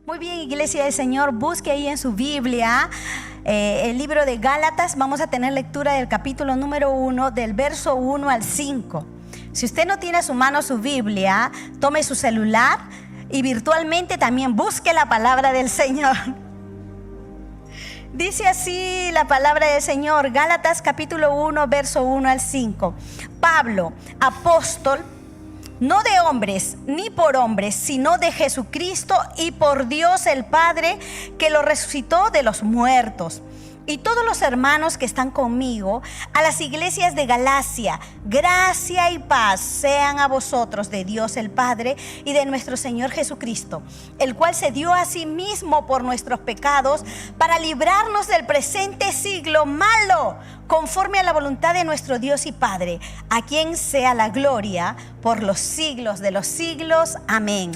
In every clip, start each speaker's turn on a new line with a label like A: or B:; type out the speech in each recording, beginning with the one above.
A: Muy bien, Iglesia del Señor, busque ahí en su Biblia el libro de Gálatas. Vamos a tener lectura del capítulo número 1, del verso 1 al 5. Si usted no tiene a su mano su Biblia, tome su celular y virtualmente también busque la palabra del Señor. Dice así la palabra del Señor, Gálatas capítulo 1, verso 1 al 5. Pablo, apóstol, no de hombres ni por hombres, sino de Jesucristo y por Dios el Padre, que lo resucitó de los muertos. Y todos los hermanos que están conmigo, a las iglesias de Galacia, gracia y paz sean a vosotros de Dios el Padre y de nuestro Señor Jesucristo, el cual se dio a sí mismo por nuestros pecados para librarnos del presente siglo malo, conforme a la voluntad de nuestro Dios y Padre, a quien sea la gloria por los siglos de los siglos. Amén.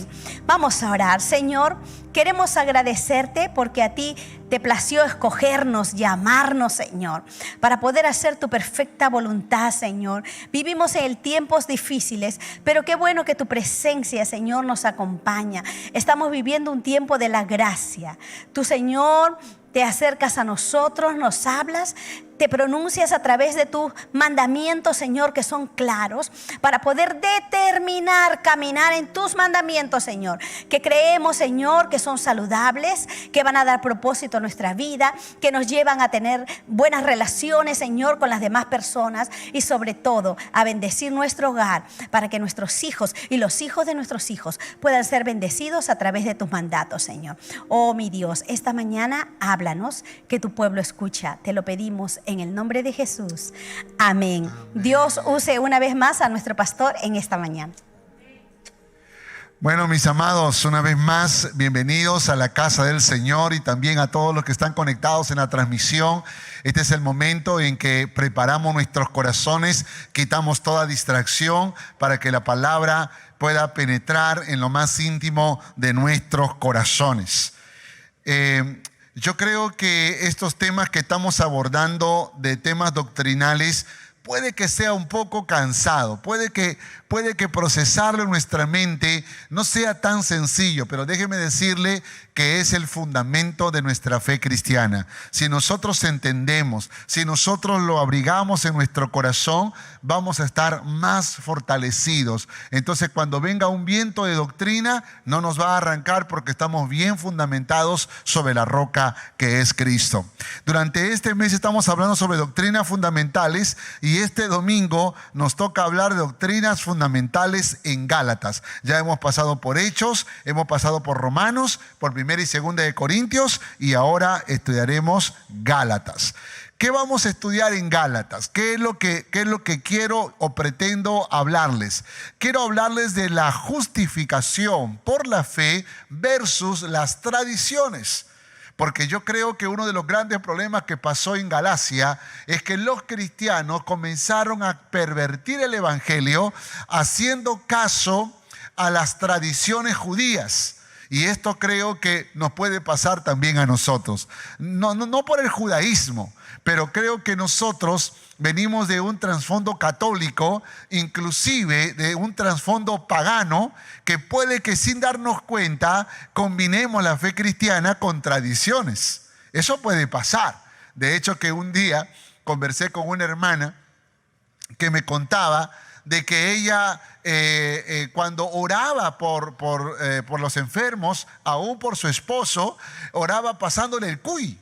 A: Vamos a orar. Señor, queremos agradecerte porque a ti te plació escogernos, llamarnos, Señor, para poder hacer tu perfecta voluntad, Señor. Vivimos en tiempos difíciles, pero qué bueno que tu presencia, Señor, nos acompaña. Estamos viviendo un tiempo de la gracia. Tu Señor, te acercas a nosotros, nos hablas, te pronuncias a través de tus mandamientos, Señor, que son claros, para poder determinar, caminar en tus mandamientos, Señor, que creemos, Señor, que son saludables, que van a dar propósito a nuestra vida, que nos llevan a tener buenas relaciones, Señor, con las demás personas y sobre todo a bendecir nuestro hogar, para que nuestros hijos y los hijos de nuestros hijos puedan ser bendecidos a través de tus mandatos, Señor. Oh, mi Dios, esta mañana háblanos, que tu pueblo escucha. Te lo pedimos en el nombre de Jesús. Amén. Dios use una vez más a nuestro pastor en esta mañana.
B: Bueno, mis amados, una vez más, bienvenidos a la casa del Señor y también a todos los que están conectados en la transmisión. Este es el momento en que preparamos nuestros corazones, quitamos toda distracción para que la palabra pueda penetrar en lo más íntimo de nuestros corazones. Yo creo que estos temas que estamos abordando, de temas doctrinales, puede que sea un poco cansado, puede que procesarlo en nuestra mente no sea tan sencillo, pero déjeme decirle que es el fundamento de nuestra fe cristiana. Si nosotros entendemos, si nosotros lo abrigamos en nuestro corazón, vamos a estar más fortalecidos. Entonces, cuando venga un viento de doctrina, no nos va a arrancar porque estamos bien fundamentados sobre la roca que es Cristo. Durante este mes estamos hablando sobre doctrinas fundamentales y este domingo nos toca hablar de doctrinas fundamentales en Gálatas. Ya hemos pasado por Hechos, hemos pasado por Romanos, por Primera y Segunda de Corintios y ahora estudiaremos Gálatas. ¿Qué vamos a estudiar en Gálatas? ¿Qué es lo que quiero o pretendo hablarles? Quiero hablarles de la justificación por la fe versus las tradiciones. Porque yo creo que uno de los grandes problemas que pasó en Galacia es que los cristianos comenzaron a pervertir el evangelio haciendo caso a las tradiciones judías. Y esto creo que nos puede pasar también a nosotros. No por el judaísmo, pero creo que nosotros venimos de un trasfondo católico, inclusive de un trasfondo pagano, que puede que sin darnos cuenta combinemos la fe cristiana con tradiciones. Eso puede pasar. De hecho, que un día conversé con una hermana que me contaba de que ella cuando oraba por los enfermos, aún por su esposo, oraba pasándole el cuy.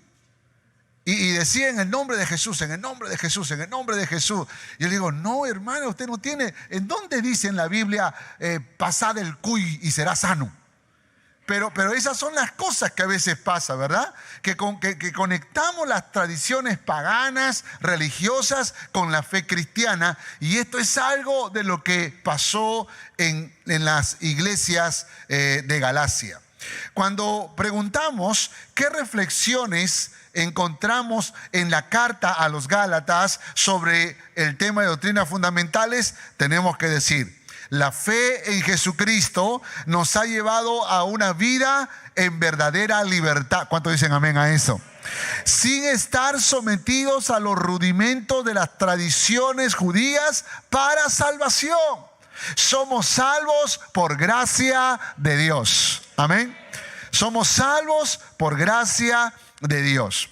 B: Y decía en el nombre de Jesús, en el nombre de Jesús, en el nombre de Jesús. Y yo le digo, no, hermano, usted no tiene. ¿En dónde dice en la Biblia pasad el cuy y será sano? Pero esas son las cosas que a veces pasa, ¿verdad? Que conectamos las tradiciones paganas, religiosas, con la fe cristiana. Y esto es algo de lo que pasó en las iglesias de Galacia. Cuando preguntamos qué reflexiones encontramos en la carta a los Gálatas sobre el tema de doctrinas fundamentales, tenemos que decir: la fe en Jesucristo nos ha llevado a una vida en verdadera libertad. ¿Cuántos dicen amén a eso? Sin estar sometidos a los rudimentos de las tradiciones judías para salvación. Somos salvos por gracia de Dios. Amén. Somos salvos por gracia de Dios.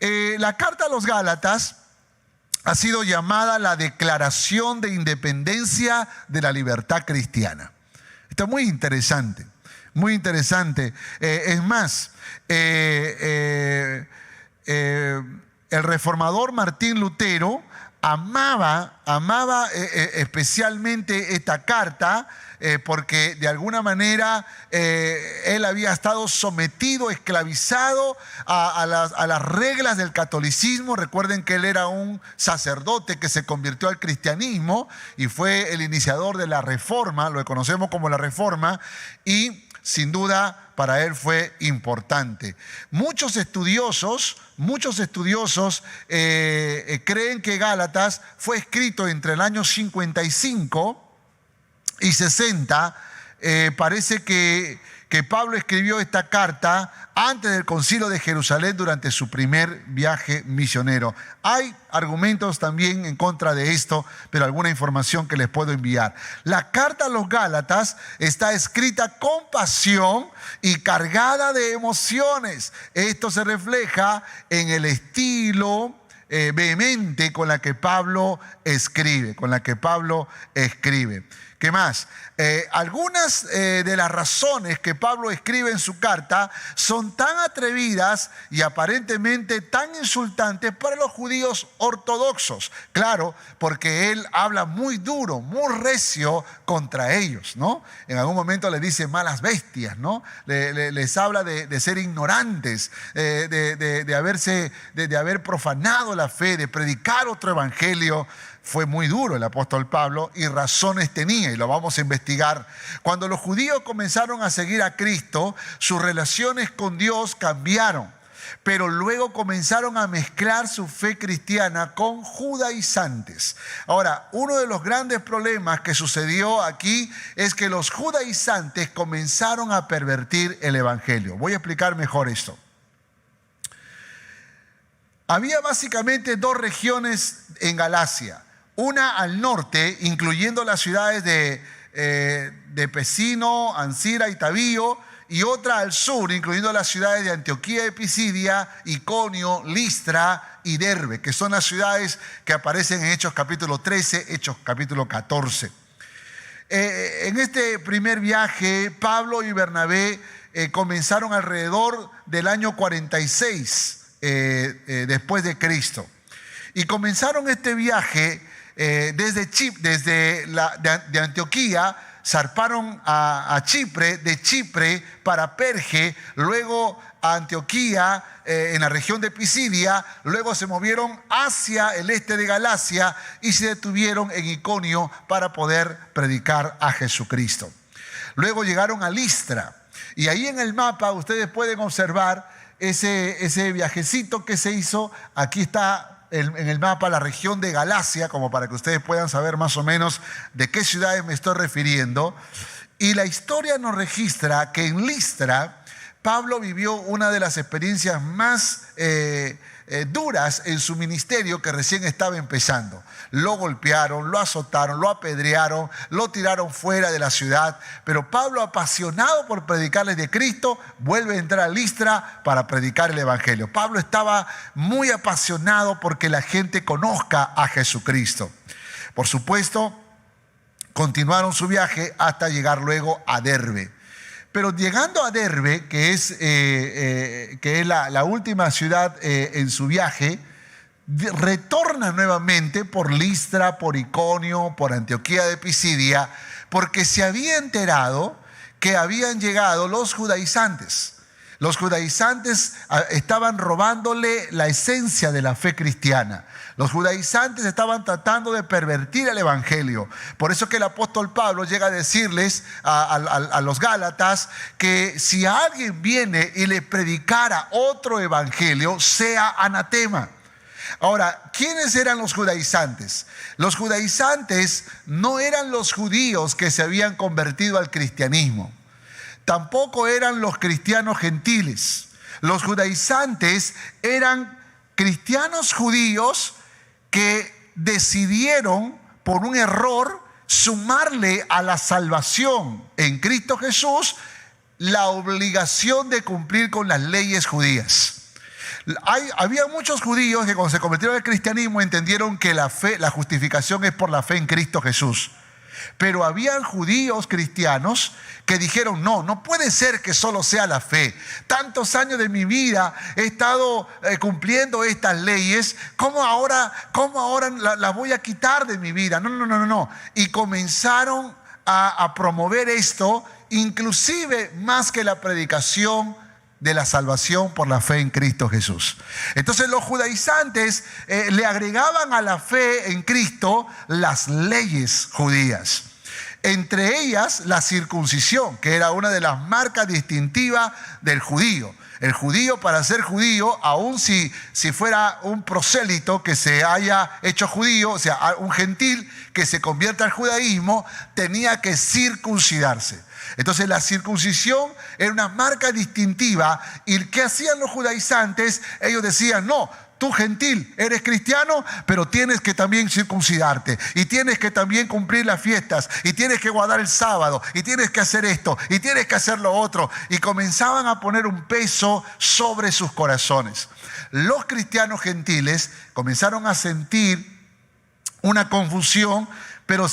B: La carta a los Gálatas ha sido llamada la declaración de independencia de la libertad cristiana. Esto es muy interesante, muy interesante. Es más, el reformador Martín Lutero amaba especialmente esta carta, porque de alguna manera él había estado sometido, esclavizado a las reglas del catolicismo. Recuerden que él era un sacerdote que se convirtió al cristianismo y fue el iniciador de la Reforma, lo conocemos como la Reforma, y sin duda para él fue importante. Muchos estudiosos creen que Gálatas fue escrito entre el año 55 y 60. Parece que Pablo escribió esta carta antes del Concilio de Jerusalén durante su primer viaje misionero. Hay argumentos también en contra de esto, pero alguna información que les puedo enviar. La carta a los Gálatas está escrita con pasión y cargada de emociones. Esto se refleja en el estilo vehemente con la que Pablo escribe, ¿Qué más? Algunas de las razones que Pablo escribe en su carta son tan atrevidas y aparentemente tan insultantes para los judíos ortodoxos. Claro, porque él habla muy duro, muy recio contra ellos, ¿no? En algún momento les dice malas bestias, ¿no? Les habla de ser ignorantes, de haber profanado la fe, de predicar otro evangelio. Fue muy duro el apóstol Pablo y razones tenía, y lo vamos a investigar. Cuando los judíos comenzaron a seguir a Cristo, sus relaciones con Dios cambiaron, pero luego comenzaron a mezclar su fe cristiana con judaizantes. Ahora, uno de los grandes problemas que sucedió aquí es que los judaizantes comenzaron a pervertir el evangelio. Voy a explicar mejor esto. Había básicamente dos regiones en Galacia. Una al norte, incluyendo las ciudades de Pesino, Ancira y Tabío, y otra al sur, incluyendo las ciudades de Antioquía de Pisidia, Iconio, Listra y Derbe, que son las ciudades que aparecen en Hechos capítulo 13, Hechos capítulo 14. En este primer viaje, Pablo y Bernabé comenzaron alrededor del año 46 después de Cristo. Y comenzaron este viaje desde Antioquía, zarparon a Chipre, de Chipre para Perge, luego a Antioquía en la región de Pisidia, luego se movieron hacia el este de Galacia y se detuvieron en Iconio para poder predicar a Jesucristo. Luego llegaron a Listra y ahí en el mapa ustedes pueden observar ese viajecito que se hizo. Aquí está en el mapa la región de Galacia, como para que ustedes puedan saber más o menos de qué ciudades me estoy refiriendo. Y la historia nos registra que en Listra, Pablo vivió una de las experiencias más duras en su ministerio, que recién estaba empezando. Lo golpearon, lo azotaron, lo apedrearon, lo tiraron fuera de la ciudad. Pero Pablo, apasionado por predicarles de Cristo, vuelve a entrar a Listra para predicar el evangelio. Pablo estaba muy apasionado porque la gente conozca a Jesucristo. Por supuesto, continuaron su viaje hasta llegar luego a Derbe. Pero llegando a Derbe, que es la última ciudad en su viaje, retorna nuevamente por Listra, por Iconio, por Antioquía de Pisidia, porque se había enterado que habían llegado los judaizantes. Los judaizantes estaban robándole la esencia de la fe cristiana. Los judaizantes estaban tratando de pervertir el evangelio. Por eso que el apóstol Pablo llega a decirles a los Gálatas que si alguien viene y le predicara otro evangelio, sea anatema. Ahora, ¿quiénes eran los judaizantes? Los judaizantes no eran los judíos que se habían convertido al cristianismo. Tampoco eran los cristianos gentiles. Los judaizantes eran cristianos judíos que decidieron por un error sumarle a la salvación en Cristo Jesús la obligación de cumplir con las leyes judías. Había muchos judíos que cuando se convirtieron al cristianismo entendieron que la fe, la justificación es por la fe en Cristo Jesús. Pero habían judíos cristianos que dijeron, no puede ser que solo sea la fe. Tantos años de mi vida he estado cumpliendo estas leyes, ¿cómo ahora las voy a quitar de mi vida? No. Y comenzaron a promover esto, inclusive más que la predicación de la salvación por la fe en Cristo Jesús. Entonces los judaizantes le agregaban a la fe en Cristo las leyes judías. Entre ellas la circuncisión, que era una de las marcas distintivas del judío. El judío, para ser judío, aun si fuera un prosélito que se haya hecho judío, o sea, un gentil que se convierta al judaísmo, tenía que circuncidarse. Entonces la circuncisión era una marca distintiva. ¿Y qué hacían los judaizantes? Ellos decían, no, tú gentil, eres cristiano, pero tienes que también circuncidarte, y tienes que también cumplir las fiestas, y tienes que guardar el sábado, y tienes que hacer esto, y tienes que hacer lo otro. Y comenzaban a poner un peso sobre sus corazones. Los cristianos gentiles comenzaron a sentir una confusión, pero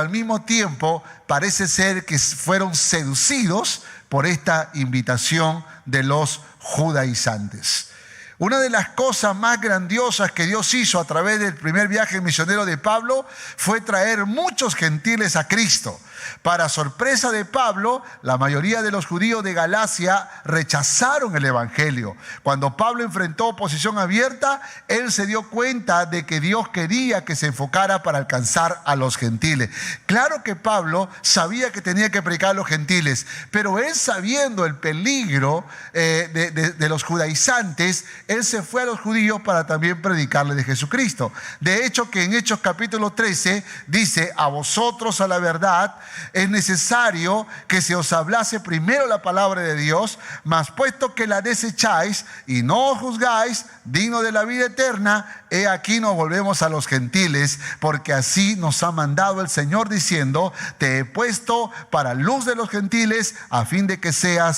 B: al mismo tiempo parece ser que fueron seducidos por esta invitación de los judaizantes. Una de las cosas más grandiosas que Dios hizo a través del primer viaje misionero de Pablo fue traer muchos gentiles a Cristo. Para sorpresa de Pablo, la mayoría de los judíos de Galacia rechazaron el evangelio. Cuando Pablo enfrentó oposición abierta, él se dio cuenta de que Dios quería que se enfocara para alcanzar a los gentiles. Claro que Pablo sabía que tenía que predicar a los gentiles, pero él, sabiendo el peligro de los judaizantes, él se fue a los judíos para también predicarles de Jesucristo. De hecho, que en Hechos capítulo 13 dice, a vosotros a la verdad es necesario que se os hablase primero la palabra de Dios, mas puesto que la desecháis y no os juzgáis digno de la vida eterna, he aquí nos volvemos a los gentiles, porque así nos ha mandado el Señor diciendo, te he puesto para luz de los gentiles, a fin de que sea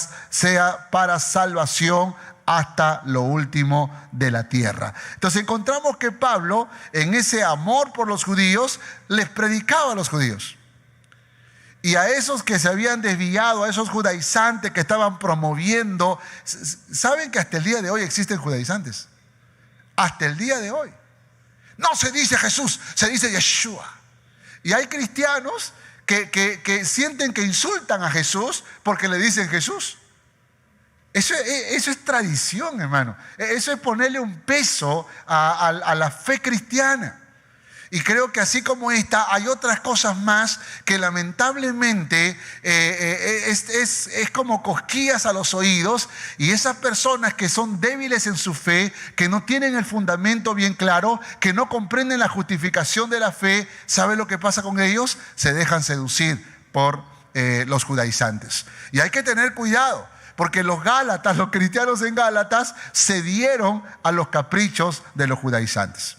B: para salvación hasta lo último de la tierra. Entonces encontramos que Pablo, en ese amor por los judíos, les predicaba a los judíos. Y a esos que se habían desviado, a esos judaizantes que estaban promoviendo, ¿saben que hasta el día de hoy existen judaizantes? Hasta el día de hoy. No se dice Jesús, se dice Yeshua. Y hay cristianos que sienten que insultan a Jesús porque le dicen Jesús. Eso es tradición, hermano. Eso es ponerle un peso a la fe cristiana. Y creo que así como esta, hay otras cosas más que lamentablemente es como cosquillas a los oídos. Y esas personas que son débiles en su fe, que no tienen el fundamento bien claro, que no comprenden la justificación de la fe, ¿sabe lo que pasa con ellos? Se dejan seducir por los judaizantes. Y hay que tener cuidado, porque los Gálatas, los cristianos en Gálatas, cedieron a los caprichos de los judaizantes.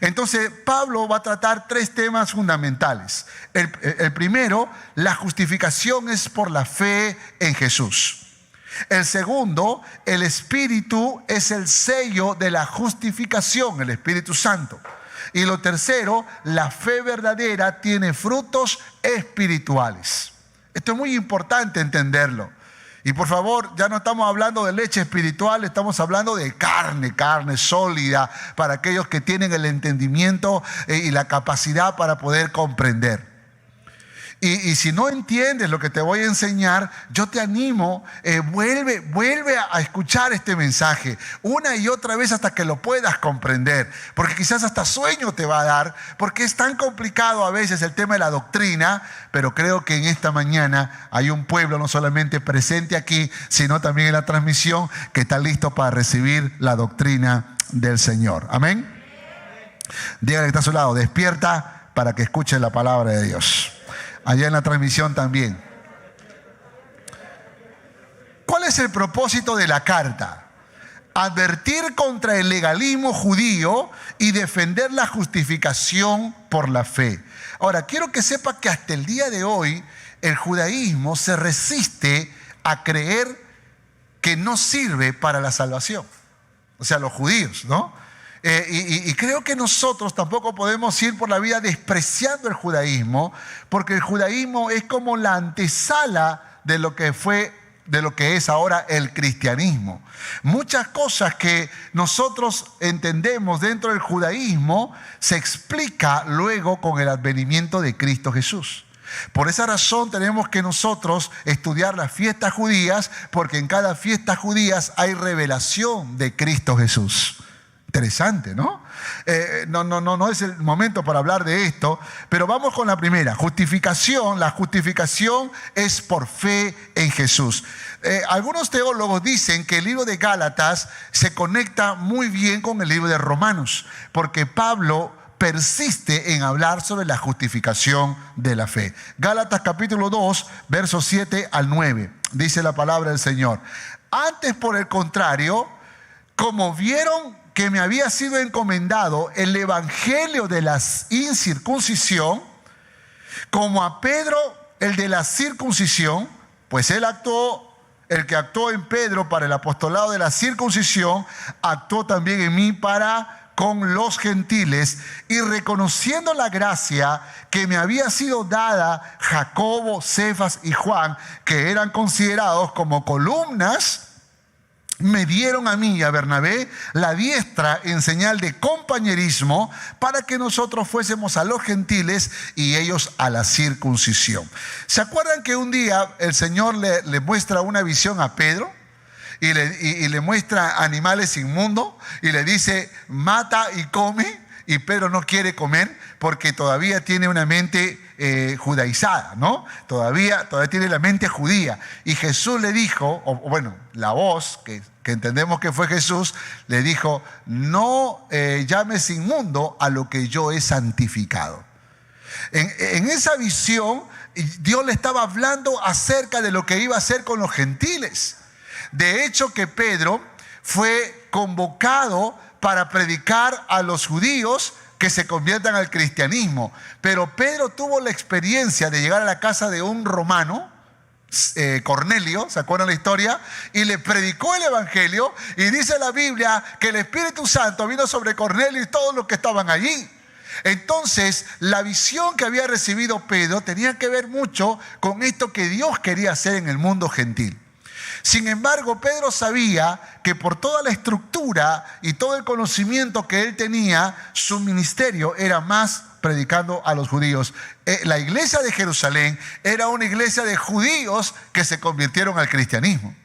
B: Entonces Pablo va a tratar tres temas fundamentales. El primero, la justificación es por la fe en Jesús. El segundo, el Espíritu es el sello de la justificación, el Espíritu Santo. Y lo tercero, la fe verdadera tiene frutos espirituales. Esto es muy importante entenderlo. Y por favor, ya no estamos hablando de leche espiritual, estamos hablando de carne sólida para aquellos que tienen el entendimiento y la capacidad para poder comprender. Y si no entiendes lo que te voy a enseñar, yo te animo, vuelve a escuchar este mensaje una y otra vez hasta que lo puedas comprender, porque quizás hasta sueño te va a dar, porque es tan complicado a veces el tema de la doctrina. Pero creo que en esta mañana hay un pueblo no solamente presente aquí, sino también en la transmisión, que está listo para recibir la doctrina del Señor. Amén. Dígale que está a su lado, despierta para que escuche la palabra de Dios. Allá en la transmisión también. ¿Cuál es el propósito de la carta? Advertir contra el legalismo judío y defender la justificación por la fe. Ahora, quiero que sepa que hasta el día de hoy el judaísmo se resiste a creer que no sirve para la salvación. O sea, los judíos, ¿no? Y creo que nosotros tampoco podemos ir por la vida despreciando el judaísmo, porque el judaísmo es como la antesala de lo que es ahora el cristianismo. Muchas cosas que nosotros entendemos dentro del judaísmo se explica luego con el advenimiento de Cristo Jesús. Por esa razón tenemos que nosotros estudiar las fiestas judías, porque en cada fiesta judía hay revelación de Cristo Jesús. Interesante, ¿no? No es el momento para hablar de esto, pero vamos con la primera, justificación. La justificación es por fe en Jesús. Algunos teólogos dicen que el libro de Gálatas se conecta muy bien con el libro de Romanos, porque Pablo persiste en hablar sobre la justificación de la fe. Gálatas capítulo 2, versos 7 al 9, dice la palabra del Señor. Antes, por el contrario, como vieron que me había sido encomendado el evangelio de la incircuncisión, como a Pedro el de la circuncisión, pues el que actuó en Pedro para el apostolado de la circuncisión, actuó también en mí para con los gentiles, y reconociendo la gracia que me había sido dada, Jacobo, Cefas y Juan, que eran considerados como columnas, me dieron a mí y a Bernabé la diestra en señal de compañerismo, para que nosotros fuésemos a los gentiles y ellos a la circuncisión. ¿Se acuerdan que un día el Señor le muestra una visión a Pedro? Y le muestra animales inmundos y le dice, mata y come, y Pedro no quiere comer porque todavía tiene una mente judaizada, ¿no? Todavía tiene la mente judía. Y Jesús le dijo, la voz, que entendemos que fue Jesús, le dijo, no llames inmundo a lo que yo he santificado. En esa visión, Dios le estaba hablando acerca de lo que iba a hacer con los gentiles. De hecho, que Pedro fue convocado para predicar a los judíos que se conviertan al cristianismo. Pero Pedro tuvo la experiencia de llegar a la casa de un romano, Cornelio, ¿se acuerdan la historia? Y le predicó el evangelio, y dice la Biblia que el Espíritu Santo vino sobre Cornelio y todos los que estaban allí. Entonces, la visión que había recibido Pedro tenía que ver mucho con esto que Dios quería hacer en el mundo gentil. Sin embargo, Pedro sabía que por toda la estructura y todo el conocimiento que él tenía, su ministerio era más predicando a los judíos. La iglesia de Jerusalén era una iglesia de judíos que se convirtieron al cristianismo.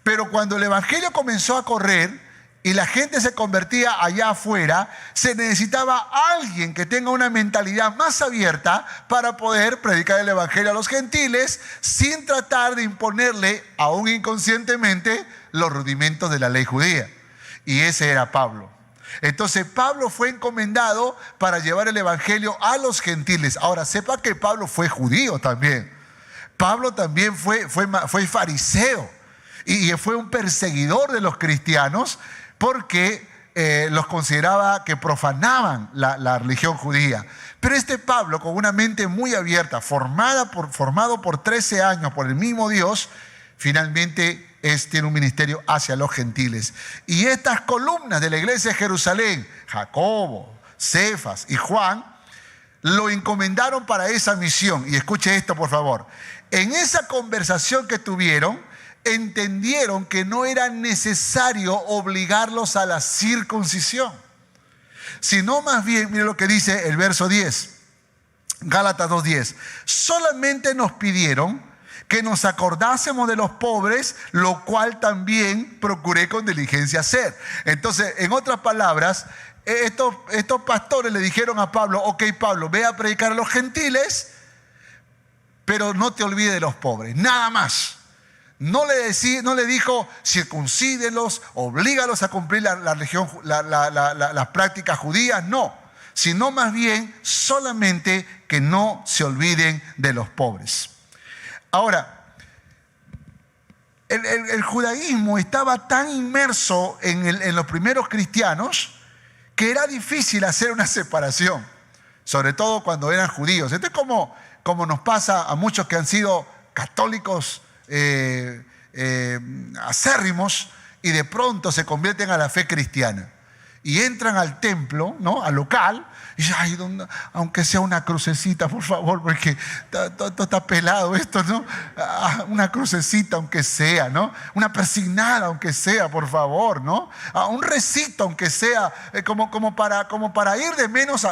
B: Pero cuando el evangelio comenzó a correr y la gente se convertía allá afuera, se necesitaba alguien que tenga una mentalidad más abierta para poder predicar el evangelio a los gentiles sin tratar de imponerle, aún inconscientemente, los rudimentos de la ley judía. Y ese era Pablo. Entonces Pablo fue encomendado para llevar el evangelio a los gentiles. Ahora, sepa que Pablo fue judío también. Pablo también fue fariseo y fue un perseguidor de los cristianos, porque los consideraba que profanaban la religión judía. Pero este Pablo, con una mente muy abierta, formado por 13 años por el mismo Dios, finalmente tiene un ministerio hacia los gentiles. Y estas columnas de la iglesia de Jerusalén, Jacobo, Cefas y Juan, lo encomendaron para esa misión. Y escuche esto, por favor. En esa conversación que tuvieron, entendieron que no era necesario obligarlos a la circuncisión, sino más bien, mire lo que dice el verso 10, Gálatas 2:10, solamente nos pidieron que nos acordásemos de los pobres, lo cual también procuré con diligencia hacer. Entonces, en otras palabras, estos pastores le dijeron a Pablo, ok Pablo, ve a predicar a los gentiles, pero no te olvides de los pobres, nada más. No le dijo circuncídelos, oblígalos a cumplir las prácticas judías, no, sino más bien solamente que no se olviden de los pobres. Ahora, el judaísmo estaba tan inmerso en los primeros cristianos que era difícil hacer una separación, sobre todo cuando eran judíos. Esto es como nos pasa a muchos que han sido católicos acérrimos, y de pronto se convierten a la fe cristiana. Y entran al templo, ¿no? Al local, y dicen, ay, aunque sea una crucecita, por favor, porque está pelado esto, ¿no? Una crucecita, aunque sea, ¿no? Una persignada, aunque sea, por favor, ¿no? Un recito, aunque sea, como para ir de menos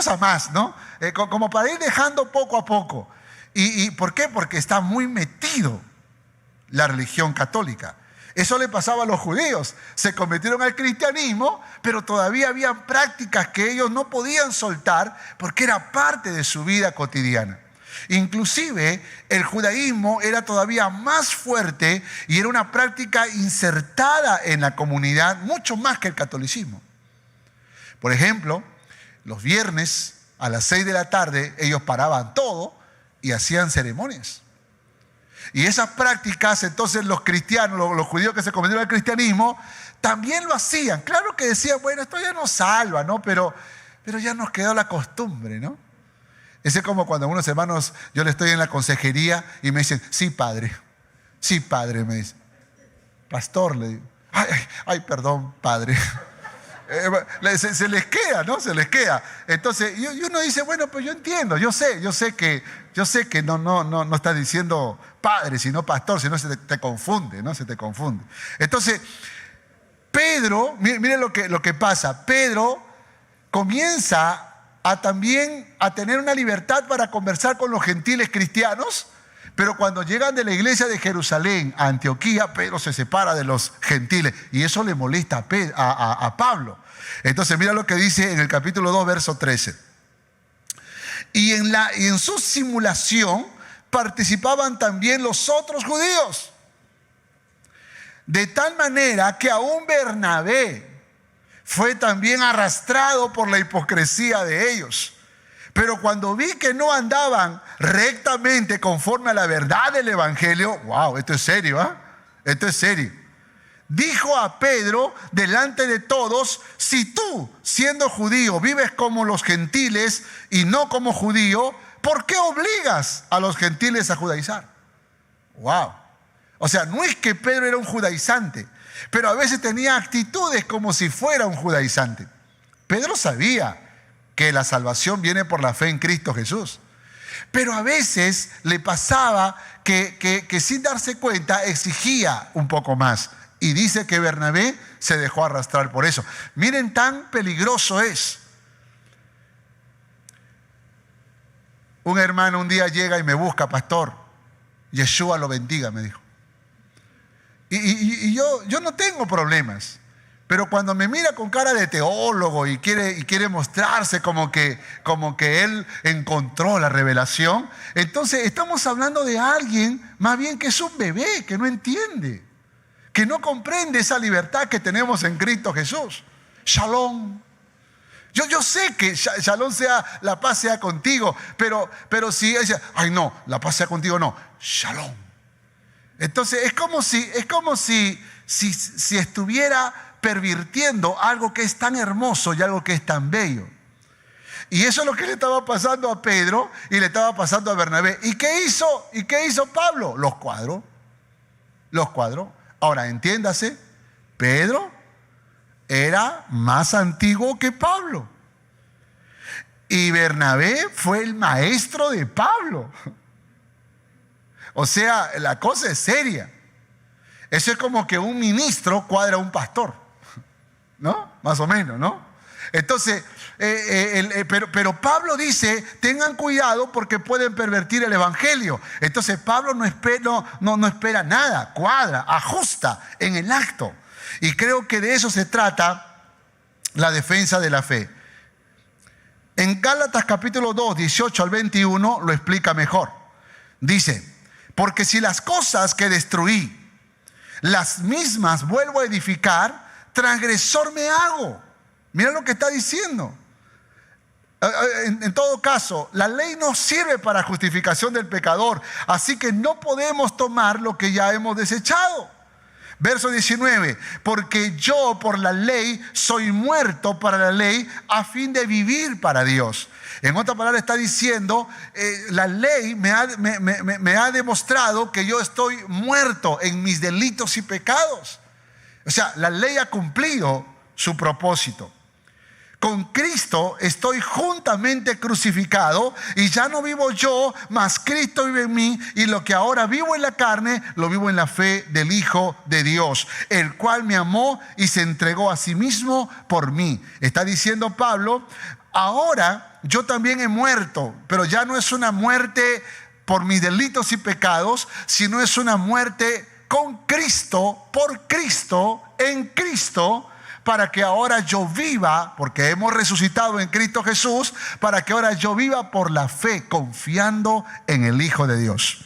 B: a más, ¿no? Como para ir dejando poco a poco. ¿Y por qué? Porque está muy metido la religión católica. Eso le pasaba a los judíos. Se convirtieron al cristianismo, pero todavía había prácticas que ellos no podían soltar porque era parte de su vida cotidiana. Inclusive el judaísmo era todavía más fuerte y era una práctica insertada en la comunidad mucho más que el catolicismo. Por ejemplo, los viernes a las 6 de la tarde ellos paraban todo y hacían ceremonias. Y esas prácticas, entonces los cristianos, los judíos que se convirtieron al cristianismo, también lo hacían. Claro que decían, bueno, esto ya nos salva, ¿no? Pero ya nos quedó la costumbre, ¿no? Ese es como cuando unos hermanos, yo le estoy en la consejería y me dicen, sí, padre, me dicen. Pastor, le digo, ay, perdón, padre. Se les queda, ¿no? Se les queda. Entonces, y uno dice, bueno, pues yo entiendo, yo sé que no está diciendo padre, sino pastor, si no se te confunde, ¿no? Se te confunde. Entonces, Pedro, miren lo que pasa. Pedro comienza también a tener una libertad para conversar con los gentiles cristianos, pero cuando llegan de la iglesia de Jerusalén a Antioquía, Pedro se separa de los gentiles y eso le molesta a Pablo. Entonces mira lo que dice en el capítulo 2, verso 13. Y en su simulación participaban también los otros judíos, de tal manera que aún Bernabé fue también arrastrado por la hipocresía de ellos. Pero cuando vi que no andaban rectamente conforme a la verdad del evangelio, wow, esto es serio, ¿eh? Esto es serio. Dijo a Pedro delante de todos, si tú, siendo judío, vives como los gentiles y no como judío, ¿por qué obligas a los gentiles a judaizar? Wow. O sea, no es que Pedro era un judaizante, pero a veces tenía actitudes como si fuera un judaizante. Pedro sabía que la salvación viene por la fe en Cristo Jesús. Pero a veces le pasaba que sin darse cuenta exigía un poco más. Y dice que Bernabé se dejó arrastrar por eso. Miren, tan peligroso es. Un hermano un día llega y me busca, pastor, Yeshua lo bendiga, me dijo. Y yo no tengo problemas. Pero cuando me mira con cara de teólogo y quiere mostrarse como que él encontró la revelación, entonces estamos hablando de alguien más bien que es un bebé, que no entiende, que no comprende esa libertad que tenemos en Cristo Jesús. Shalom. Yo sé que shalom sea, la paz sea contigo, pero si ella dice, ay no, la paz sea contigo, no, shalom. Entonces es como si estuviera pervirtiendo algo que es tan hermoso y algo que es tan bello. Y eso es lo que le estaba pasando a Pedro y le estaba pasando a Bernabé. ¿Y qué hizo Pablo? Los cuadró. Ahora, entiéndase, Pedro era más antiguo que Pablo. Y Bernabé fue el maestro de Pablo. O sea, la cosa es seria. Eso es como que un ministro cuadra a un pastor, ¿no? Más o menos, ¿no? Entonces, pero Pablo dice, tengan cuidado porque pueden pervertir el evangelio. Entonces Pablo no espera nada, cuadra, ajusta en el acto. Y creo que de eso se trata la defensa de la fe. En Gálatas capítulo 2, 18 al 21 lo explica mejor. Dice, porque si las cosas que destruí, las mismas vuelvo a edificar, transgresor me hago. Mira lo que está diciendo. En todo caso, la ley no sirve para justificación del pecador, así que no podemos tomar lo que ya hemos desechado. Verso 19, porque yo por la ley soy muerto para la ley a fin de vivir para Dios. En otra palabra está diciendo, la ley me ha demostrado que yo estoy muerto en mis delitos y pecados. O sea, la ley ha cumplido su propósito. Con Cristo estoy juntamente crucificado y ya no vivo yo, mas Cristo vive en mí, y lo que ahora vivo en la carne, lo vivo en la fe del Hijo de Dios, el cual me amó y se entregó a sí mismo por mí. Está diciendo Pablo, ahora yo también he muerto, pero ya no es una muerte por mis delitos y pecados, sino es una muerte con Cristo, por Cristo, en Cristo, para que ahora yo viva, porque hemos resucitado en Cristo Jesús, para que ahora yo viva por la fe, confiando en el Hijo de Dios.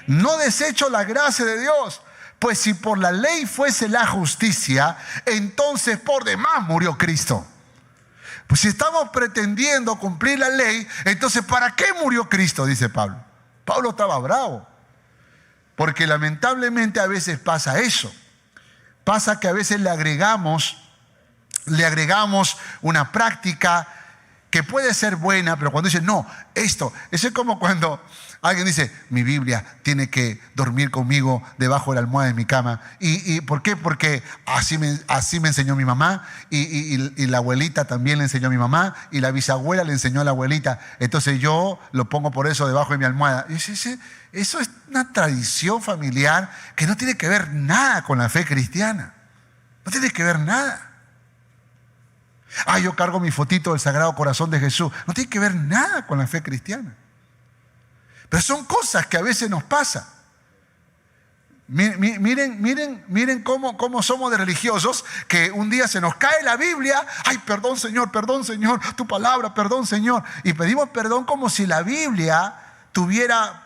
B: No desecho la gracia de Dios, pues si por la ley fuese la justicia, entonces por demás murió Cristo. Pues si estamos pretendiendo cumplir la ley, entonces ¿para qué murió Cristo? Dice Pablo. Pablo estaba bravo, porque lamentablemente a veces pasa eso. Pasa que a veces le agregamos una práctica que puede ser buena, pero cuando dicen, no, eso es como cuando alguien dice, mi Biblia tiene que dormir conmigo debajo de la almohada de mi cama. ¿Y por qué? Porque así me enseñó mi mamá, y la abuelita también le enseñó a mi mamá, y la bisabuela le enseñó a la abuelita. Entonces yo lo pongo por eso debajo de mi almohada. Eso es una tradición familiar que no tiene que ver nada con la fe cristiana. No tiene que ver nada. Yo cargo mi fotito del Sagrado Corazón de Jesús. No tiene que ver nada con la fe cristiana. Pero son cosas que a veces nos pasan. Miren cómo somos de religiosos, que un día se nos cae la Biblia. Ay, perdón Señor, tu palabra, perdón Señor. Y pedimos perdón como si la Biblia tuviera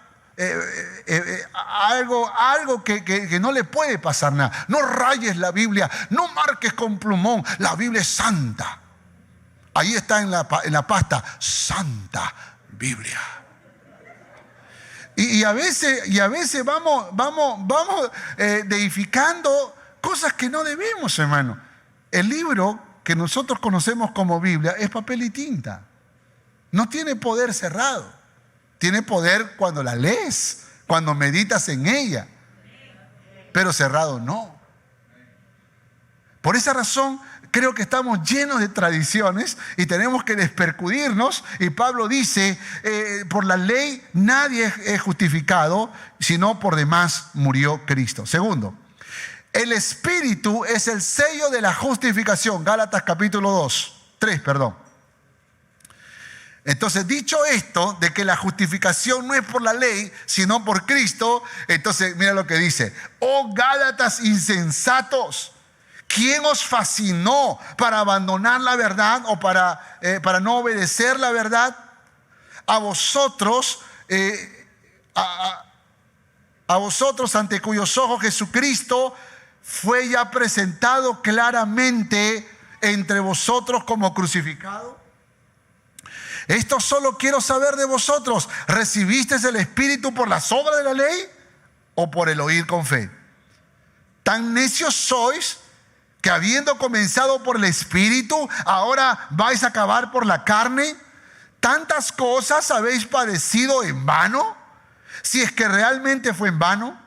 B: algo que no le puede pasar nada. No rayes la Biblia, no marques con plumón, la Biblia es santa. Ahí está en la pasta, Santa Biblia. Y a veces vamos deificando cosas que no debemos, hermano. El libro que nosotros conocemos como Biblia es papel y tinta. No tiene poder cerrado. Tiene poder cuando la lees, cuando meditas en ella. Pero cerrado no. Por esa razón creo que estamos llenos de tradiciones y tenemos que despercudirnos. Y Pablo dice, por la ley nadie es justificado, sino por demás murió Cristo. Segundo, el Espíritu es el sello de la justificación. Gálatas capítulo 3. Entonces, dicho esto, de que la justificación no es por la ley, sino por Cristo, entonces mira lo que dice: oh Gálatas insensatos, ¿quién os fascinó para abandonar la verdad o para no obedecer la verdad? A vosotros ante cuyos ojos Jesucristo fue ya presentado claramente entre vosotros como crucificado. Esto solo quiero saber de vosotros: ¿recibisteis el Espíritu por las obras de la ley o por el oír con fe? Tan necios sois que, habiendo comenzado por el Espíritu, ahora vais a acabar por la carne. ¿Tantas cosas habéis padecido en vano? Si es que realmente fue en vano.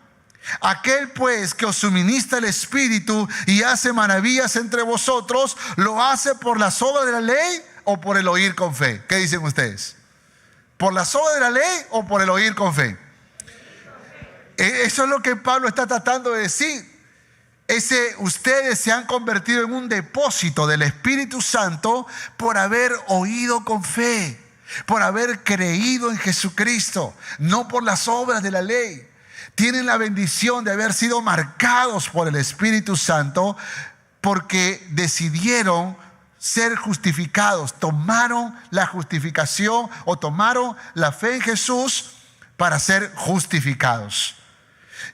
B: Aquel pues que os suministra el Espíritu y hace maravillas entre vosotros, ¿lo hace por las obras de la ley o por el oír con fe? ¿Qué dicen ustedes? ¿Por las obras de la ley o por el oír con fe? Eso es lo que Pablo está tratando de decir. Ustedes se han convertido en un depósito del Espíritu Santo por haber oído con fe, por haber creído en Jesucristo, no por las obras de la ley. Tienen la bendición de haber sido marcados por el Espíritu Santo porque decidieron ser justificados, tomaron la justificación o tomaron la fe en Jesús para ser justificados.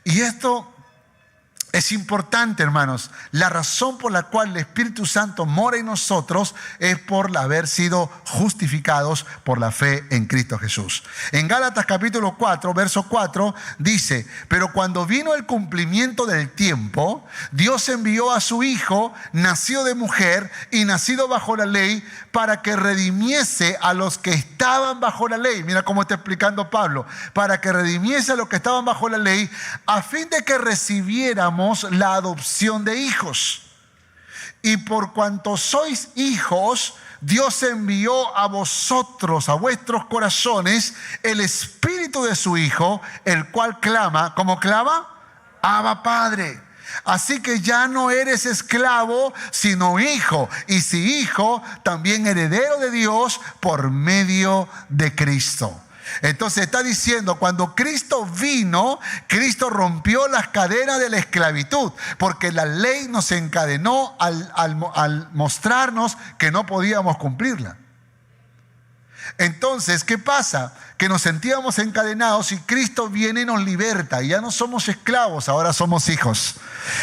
B: Y esto Es importante, hermanos, la razón por la cual el Espíritu Santo mora en nosotros es por haber sido justificados por la fe en Cristo Jesús. En Gálatas capítulo 4, verso 4 dice: pero cuando vino el cumplimiento del tiempo, Dios envió a su Hijo, nacido de mujer y nacido bajo la ley, para que redimiese a los que estaban bajo la ley. Mira cómo está explicando Pablo: para que redimiese a los que estaban bajo la ley, a fin de que recibiéramos la adopción de hijos. Y por cuanto sois hijos, Dios envió a vosotros, a vuestros corazones, el Espíritu de su Hijo, el cual clama, ¿cómo clama? Abba, Padre. Así que ya no eres esclavo, sino hijo. Y si hijo, también heredero de Dios por medio de Cristo. Entonces está diciendo, cuando Cristo vino, Cristo rompió las cadenas de la esclavitud, porque la ley nos encadenó al mostrarnos que no podíamos cumplirla. Entonces, ¿qué pasa? Que nos sentíamos encadenados y Cristo viene y nos liberta. Y ya no somos esclavos, ahora somos hijos.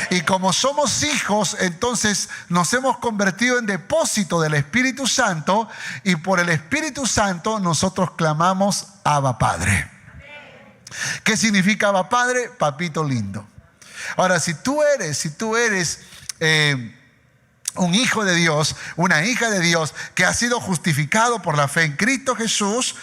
B: Y como somos hijos, entonces nos hemos convertido en depósito del Espíritu Santo. Y por el Espíritu Santo nosotros clamamos Abba, Padre. ¿Qué significa Abba, Padre? Papito lindo. Ahora, si tú eres un hijo de Dios, una hija de Dios que ha sido justificado por la fe en Cristo Jesús,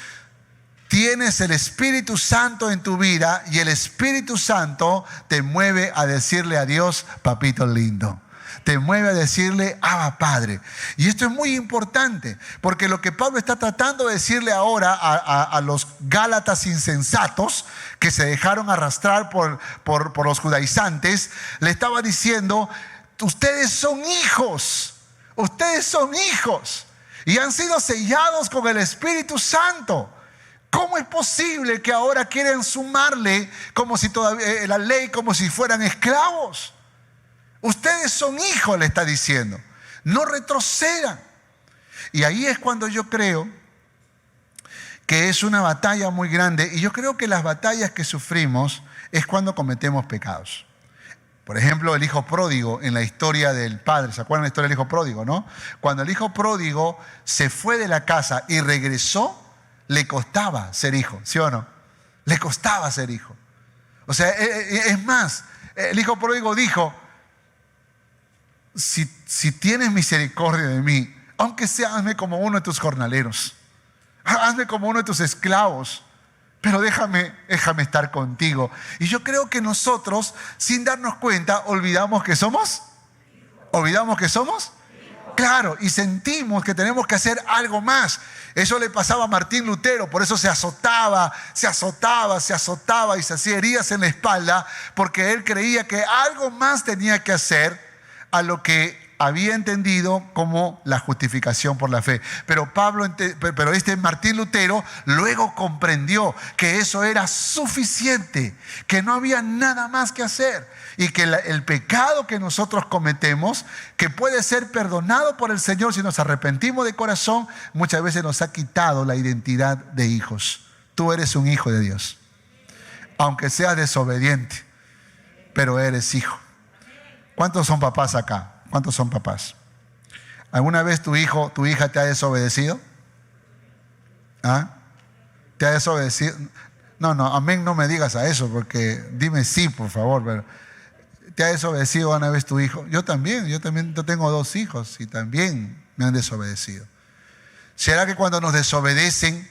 B: tienes el Espíritu Santo en tu vida y el Espíritu Santo te mueve a decirle a Dios, papito lindo. Te mueve a decirle, Abba, Padre. Y esto es muy importante, porque lo que Pablo está tratando de decirle ahora a los gálatas insensatos que se dejaron arrastrar por los judaizantes, le estaba diciendo: ustedes son hijos y han sido sellados con el Espíritu Santo. ¿Cómo es posible que ahora quieren sumarle como si todavía la ley, como si fueran esclavos? Ustedes son hijos, le está diciendo. No retrocedan. Y ahí es cuando yo creo que es una batalla muy grande. Y yo creo que las batallas que sufrimos es cuando cometemos pecados. Por ejemplo, el hijo pródigo en la historia del padre. ¿Se acuerdan la historia del hijo pródigo, no? Cuando el hijo pródigo se fue de la casa y regresó, le costaba ser hijo, ¿sí o no? Le costaba ser hijo. O sea, es más, el hijo pródigo dijo: si tienes misericordia de mí, aunque sea, hazme como uno de tus jornaleros, hazme como uno de tus esclavos, pero déjame estar contigo. Y yo creo que nosotros, sin darnos cuenta, olvidamos que somos. Claro, y sentimos que tenemos que hacer algo más. Eso le pasaba a Martín Lutero, por eso se azotaba y se hacía heridas en la espalda, porque él creía que algo más tenía que hacer a lo que había entendido como la justificación por la fe. Pero Martín Lutero luego comprendió que eso era suficiente, que no había nada más que hacer, y que el pecado que nosotros cometemos, que puede ser perdonado por el Señor si nos arrepentimos de corazón, muchas veces nos ha quitado la identidad de hijos. Tú eres un hijo de Dios, aunque seas desobediente, pero eres hijo. ¿Cuántos son papás acá? ¿Cuántos son papás? ¿Alguna vez tu hijo, tu hija te ha desobedecido? ¿Ah? ¿Te ha desobedecido? No, amén, no me digas a eso, porque dime sí, por favor. Pero ¿te ha desobedecido una vez tu hijo? Yo también tengo 2 hijos y también me han desobedecido. ¿Será que cuando nos desobedecen,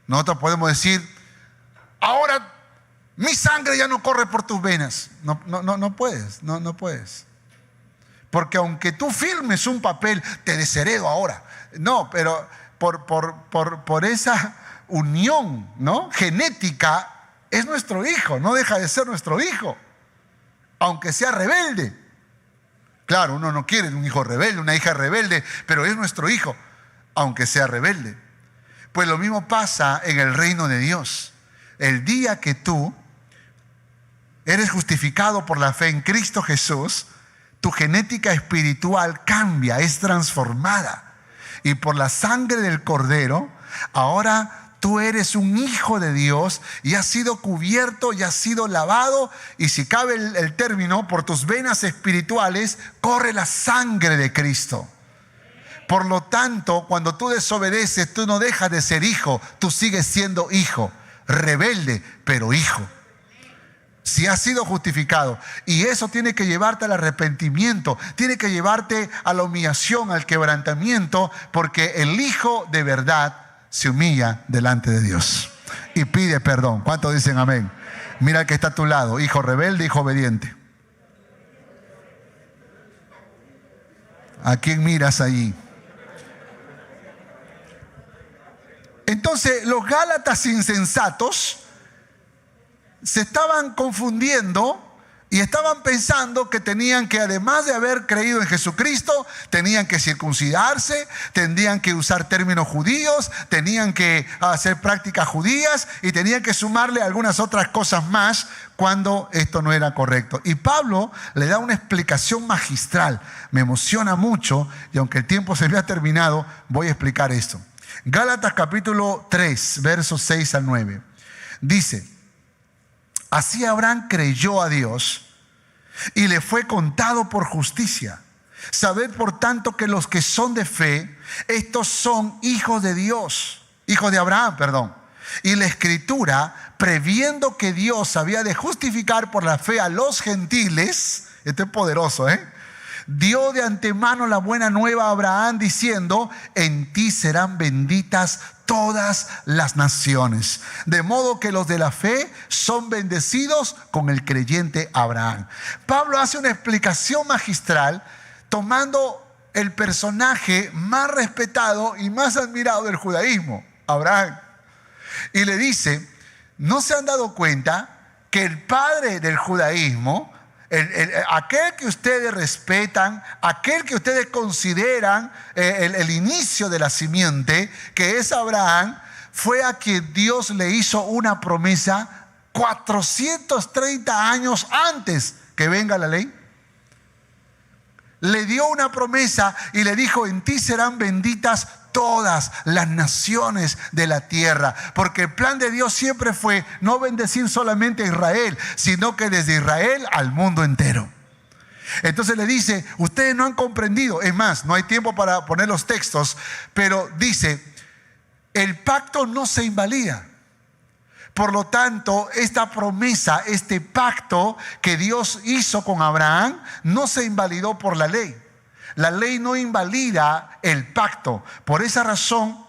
B: nosotros podemos decir: ahora mi sangre ya no corre por tus venas? No puedes. Porque aunque tú firmes un papel, te desheredo ahora. No, pero por esa unión, ¿no?, genética, es nuestro hijo, no deja de ser nuestro hijo, aunque sea rebelde. Claro, uno no quiere un hijo rebelde, una hija rebelde, pero es nuestro hijo, aunque sea rebelde. Pues lo mismo pasa en el reino de Dios. El día que tú eres justificado por la fe en Cristo Jesús, tu genética espiritual cambia, es transformada. Y por la sangre del Cordero, ahora tú eres un hijo de Dios y has sido cubierto y has sido lavado, y si cabe el término, por tus venas espirituales corre la sangre de Cristo. Por lo tanto, cuando tú desobedeces, tú no dejas de ser hijo, tú sigues siendo hijo, rebelde, pero hijo. Si has sido justificado, y eso tiene que llevarte al arrepentimiento, tiene que llevarte a la humillación, al quebrantamiento, porque el hijo de verdad se humilla delante de Dios y pide perdón. ¿Cuántos dicen amén? Mira el que está a tu lado, hijo rebelde, hijo obediente. ¿A quién miras allí? Entonces los gálatas insensatos se estaban confundiendo y estaban pensando que tenían que, además de haber creído en Jesucristo, tenían que circuncidarse, tenían que usar términos judíos, tenían que hacer prácticas judías y tenían que sumarle algunas otras cosas más, cuando esto no era correcto. Y Pablo le da una explicación magistral. Me emociona mucho, y aunque el tiempo se me ha terminado, voy a explicar esto. Gálatas capítulo 3, versos 6 al 9. Dice: así Abraham creyó a Dios y le fue contado por justicia. Sabed por tanto que los que son de fe, estos son hijos de Dios, hijos de Abraham, perdón. Y la Escritura, previendo que Dios había de justificar por la fe a los gentiles, esto es poderoso, dio de antemano la buena nueva a Abraham, diciendo: en ti serán benditas todas las naciones. De modo que los de la fe son bendecidos con el creyente Abraham. Pablo hace una explicación magistral tomando el personaje más respetado y más admirado del judaísmo, Abraham. Y le dice: ¿no se han dado cuenta que el padre del judaísmo, aquel que ustedes respetan, aquel que ustedes consideran el inicio de la simiente, que es Abraham, fue a quien Dios le hizo una promesa 430 años antes que venga la ley? Le dio una promesa y le dijo: en ti serán benditas todas las naciones de la tierra. Porque el plan de Dios siempre fue no bendecir solamente a Israel, sino que desde Israel al mundo entero. Entonces le dice: ustedes no han comprendido. Es más, no hay tiempo para poner los textos, pero dice: el pacto no se invalida. Por lo tanto, esta promesa, este pacto que Dios hizo con Abraham, no se invalidó por la ley. La ley no invalida el pacto. Por esa razón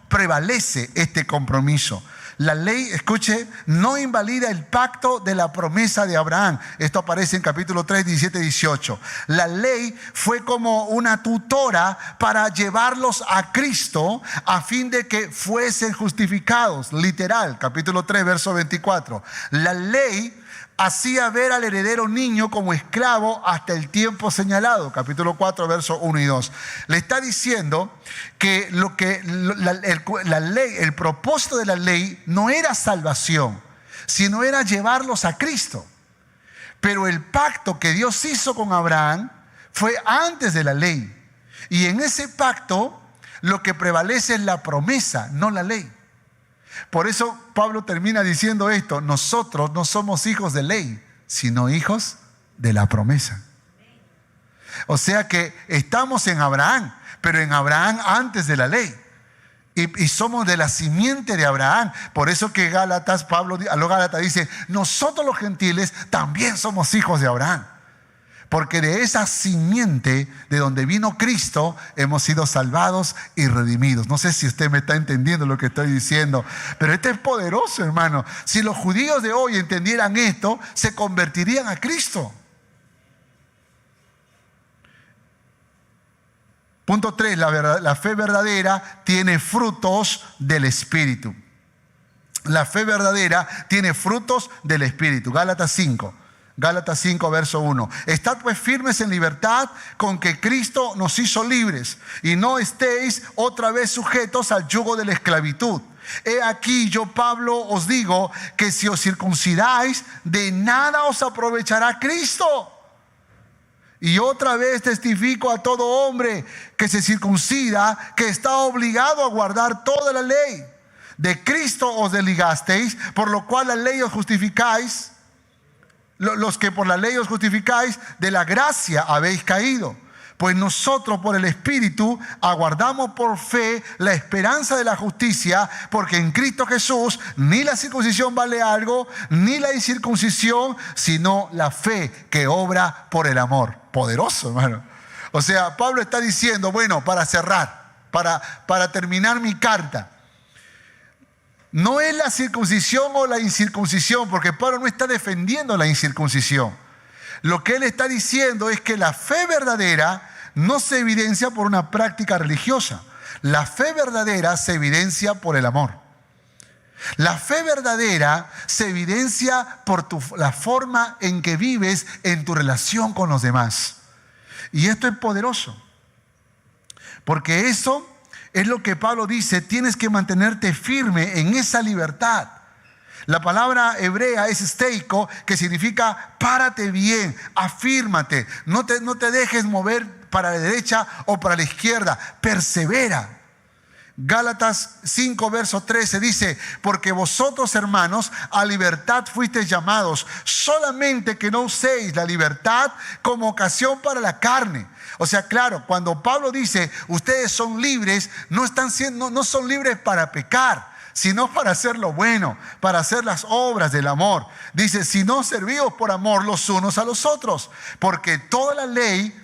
B: prevalece este compromiso. La ley, escuche, no invalida el pacto de la promesa de Abraham. Esto aparece en capítulo 3, 17 y 18. La ley fue como una tutora para llevarlos a Cristo a fin de que fuesen justificados. Literal, capítulo 3, verso 24. La ley hacía ver al heredero niño como esclavo hasta el tiempo señalado. Capítulo 4, versos 1 y 2. Le está diciendo que la ley, el propósito de la ley no era salvación, sino era llevarlos a Cristo. Pero el pacto que Dios hizo con Abraham fue antes de la ley. Y en ese pacto lo que prevalece es la promesa, no la ley. Por eso Pablo termina diciendo esto: nosotros no somos hijos de ley, sino hijos de la promesa. O sea que estamos en Abraham, pero en Abraham antes de la ley. Y somos de la simiente de Abraham. Por eso que Pablo a los Gálatas dice: nosotros los gentiles también somos hijos de Abraham. Porque de esa simiente de donde vino Cristo hemos sido salvados y redimidos. No sé si usted me está entendiendo lo que estoy diciendo, pero esto es poderoso, hermano. Si los judíos de hoy entendieran esto, se convertirían a Cristo. Punto 3, la fe verdadera tiene frutos del Espíritu. La fe verdadera tiene frutos del Espíritu. Gálatas 5, verso 1. Estad pues firmes en libertad con que Cristo nos hizo libres, y no estéis otra vez sujetos al yugo de la esclavitud. He aquí, yo Pablo os digo que si os circuncidáis, de nada os aprovechará Cristo. Y otra vez testifico a todo hombre que se circuncida, que está obligado a guardar toda la ley. De Cristo os desligasteis, por lo cual la ley os justificáis. Los que por la ley os justificáis, de la gracia habéis caído. Pues nosotros por el Espíritu aguardamos por fe la esperanza de la justicia, porque en Cristo Jesús ni la circuncisión vale algo, ni la incircuncisión, sino la fe que obra por el amor. Poderoso, hermano. O sea, Pablo está diciendo, bueno, para cerrar, para terminar mi carta, no es la circuncisión o la incircuncisión, porque Pablo no está defendiendo la incircuncisión. Lo que él está diciendo es que la fe verdadera no se evidencia por una práctica religiosa. La fe verdadera se evidencia por el amor. La fe verdadera se evidencia por la forma en que vives en tu relación con los demás. Y esto es poderoso, porque eso es lo que Pablo dice, tienes que mantenerte firme en esa libertad. La palabra hebrea es steiko, que significa párate bien, afírmate, no te dejes mover para la derecha o para la izquierda, persevera. Gálatas 5, verso 13 dice, porque vosotros, hermanos, a libertad fuisteis llamados, solamente que no uséis la libertad como ocasión para la carne. O sea, claro, cuando Pablo dice, ustedes son libres, no son libres para pecar, sino para hacer lo bueno, para hacer las obras del amor. Dice, si no servimos por amor los unos a los otros, porque toda la ley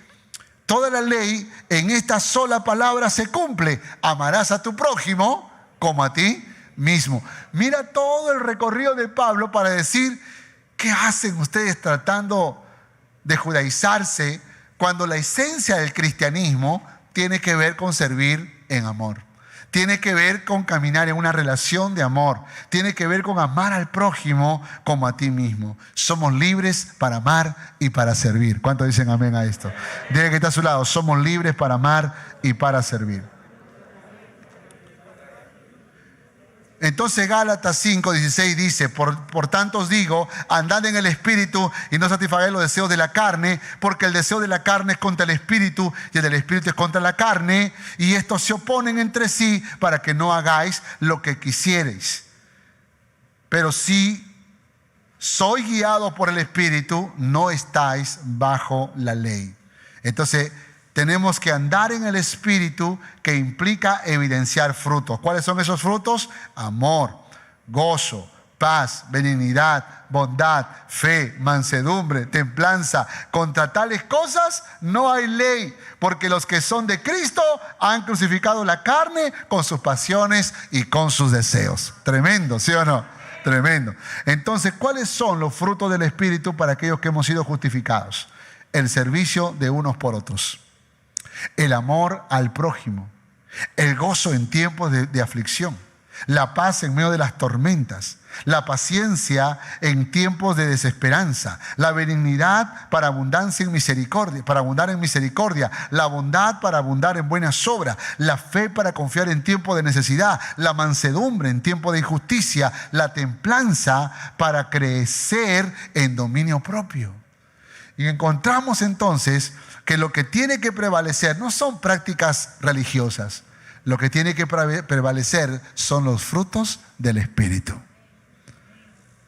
B: en esta sola palabra se cumple. Amarás a tu prójimo como a ti mismo. Mira todo el recorrido de Pablo para decir, ¿qué hacen ustedes tratando de judaizarse cuando la esencia del cristianismo tiene que ver con servir en amor? Tiene que ver con caminar en una relación de amor. Tiene que ver con amar al prójimo como a ti mismo. Somos libres para amar y para servir. ¿Cuántos dicen amén a esto? Dile que está a su lado. Somos libres para amar y para servir. Entonces Gálatas 5:16 dice, por tanto os digo, andad en el Espíritu y no satisfagáis los deseos de la carne, porque el deseo de la carne es contra el Espíritu y el del Espíritu es contra la carne, y estos se oponen entre sí para que no hagáis lo que quisierais. Pero si sois guiados por el Espíritu, no estáis bajo la ley. Entonces tenemos que andar en el Espíritu, que implica evidenciar frutos. ¿Cuáles son esos frutos? Amor, gozo, paz, benignidad, bondad, fe, mansedumbre, templanza. Contra tales cosas no hay ley, porque los que son de Cristo han crucificado la carne con sus pasiones y con sus deseos. Tremendo, ¿sí o no? Tremendo. Entonces, ¿cuáles son los frutos del Espíritu para aquellos que hemos sido justificados? El servicio de unos por otros, el amor al prójimo, el gozo en tiempos de aflicción, la paz en medio de las tormentas, la paciencia en tiempos de desesperanza, la benignidad para abundancia en misericordia, para abundar en misericordia, la bondad para abundar en buenas obras, la fe para confiar en tiempos de necesidad, la mansedumbre en tiempos de injusticia, la templanza para crecer en dominio propio. Y encontramos entonces que lo que tiene que prevalecer no son prácticas religiosas. Lo que tiene que prevalecer son los frutos del Espíritu.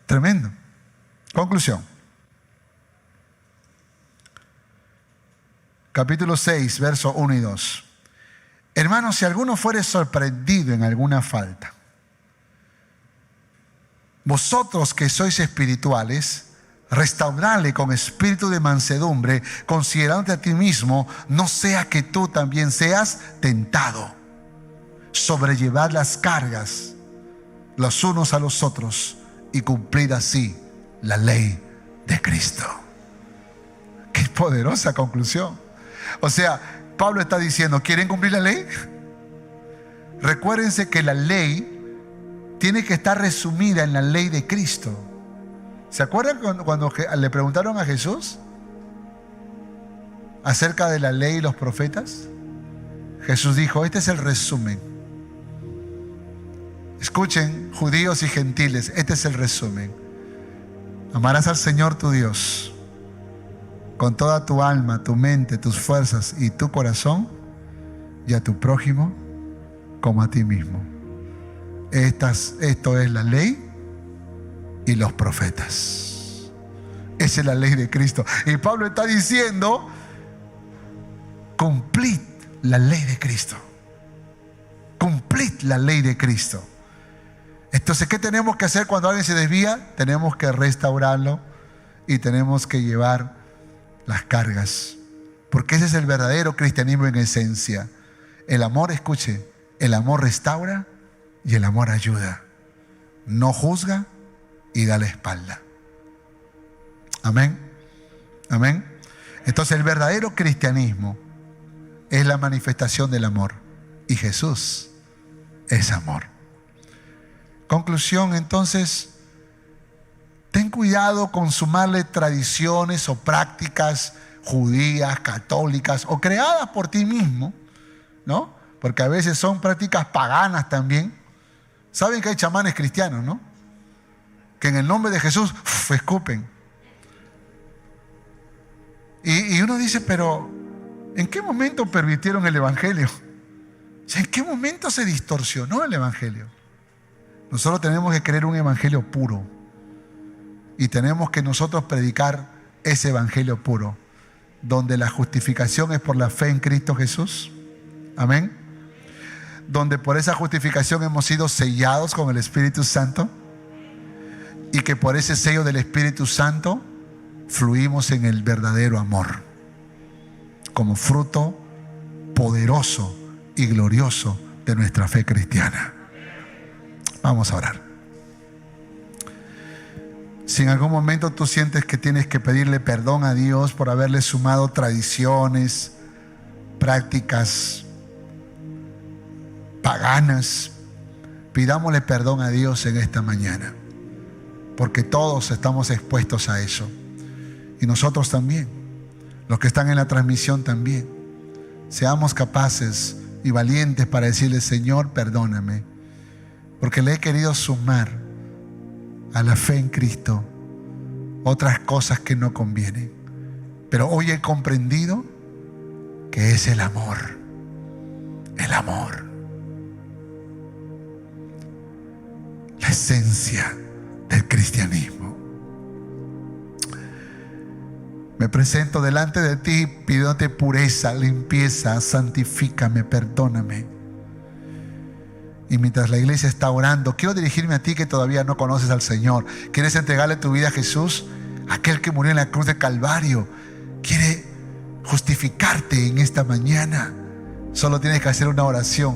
B: Tremendo. Conclusión. Capítulo 6, versos 1 y 2. Hermanos, si alguno fuere sorprendido en alguna falta, vosotros que sois espirituales, restaurarle con espíritu de mansedumbre, considerándote a ti mismo, no sea que tú también seas tentado. Sobrellevad las cargas los unos a los otros y cumplid así la ley de Cristo. Qué poderosa conclusión. O sea, Pablo está diciendo, ¿quieren cumplir la ley? Recuérdense que la ley tiene que estar resumida en la ley de Cristo. ¿Se acuerdan cuando le preguntaron a Jesús acerca de la ley y los profetas? Jesús dijo, este es el resumen. Escuchen, judíos y gentiles, este es el resumen. Amarás al Señor tu Dios con toda tu alma, tu mente, tus fuerzas y tu corazón, y a tu prójimo como a ti mismo. Esto es la ley y los profetas. Esa es la ley de Cristo. Y Pablo está diciendo, cumplid la ley de Cristo. Cumplid la ley de Cristo. Entonces, ¿qué tenemos que hacer cuando alguien se desvía? Tenemos que restaurarlo y tenemos que llevar las cargas. Porque ese es el verdadero cristianismo en esencia. El amor, escuche, el amor restaura y el amor ayuda. No juzga y da la espalda. Amén. Amén. Entonces el verdadero cristianismo es la manifestación del amor. Y Jesús es amor. Conclusión, entonces, ten cuidado con sumarle tradiciones o prácticas judías, católicas o creadas por ti mismo, ¿no? Porque a veces son prácticas paganas también. Saben que hay chamanes cristianos, ¿no? Que en el nombre de Jesús escupen. Y uno dice, pero ¿en qué momento permitieron el evangelio? O sea, ¿en qué momento se distorsionó el evangelio? Nosotros tenemos que creer un evangelio puro. Y tenemos que nosotros predicar ese evangelio puro, donde la justificación es por la fe en Cristo Jesús. Amén. Donde por esa justificación hemos sido sellados con el Espíritu Santo. Y que por ese sello del Espíritu Santo fluimos en el verdadero amor, como fruto poderoso y glorioso de nuestra fe cristiana. Vamos a orar. Si en algún momento tú sientes que tienes que pedirle perdón a Dios por haberle sumado tradiciones, prácticas paganas, pidámosle perdón a Dios en esta mañana, porque todos estamos expuestos a eso. Y nosotros también, los que están en la transmisión también. Seamos capaces y valientes para decirle, Señor, perdóname, porque le he querido sumar a la fe en Cristo otras cosas que no convienen. Pero hoy he comprendido que es el amor. El amor. La esencia del cristianismo. Me presento delante de ti pidiéndote pureza, limpieza, santifícame, perdóname. Y mientras la iglesia está orando, quiero dirigirme a ti que todavía no conoces al Señor. ¿Quieres entregarle tu vida a Jesús? Aquel que murió en la cruz de Calvario quiere justificarte en esta mañana. Solo tienes que hacer una oración.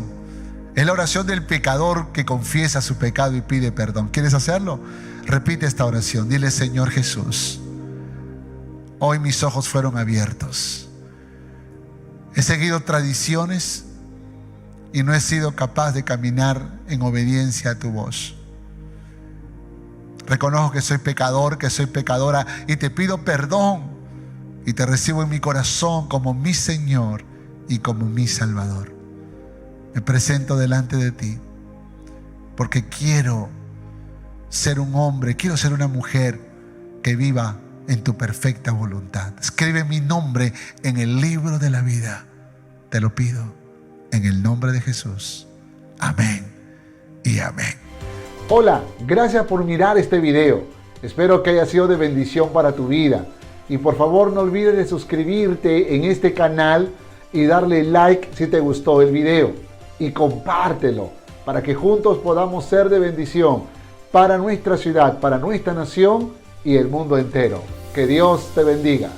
B: Es la oración del pecador que confiesa su pecado y pide perdón. ¿Quieres hacerlo? Repite esta oración. Dile, Señor Jesús, hoy mis ojos fueron abiertos. He seguido tradiciones y no he sido capaz de caminar en obediencia a tu voz. Reconozco que soy pecador, que soy pecadora, y te pido perdón y te recibo en mi corazón como mi Señor y como mi Salvador. Me presento delante de ti porque quiero ser un hombre, quiero ser una mujer que viva en tu perfecta voluntad. Escribe mi nombre en el libro de la vida. Te lo pido en el nombre de Jesús. Amén y amén.
C: Hola, gracias por mirar este video. Espero que haya sido de bendición para tu vida. Y por favor no olvides de suscribirte en este canal y darle like si te gustó el video. Y compártelo para que juntos podamos ser de bendición para nuestra ciudad, para nuestra nación y el mundo entero. Que Dios te bendiga.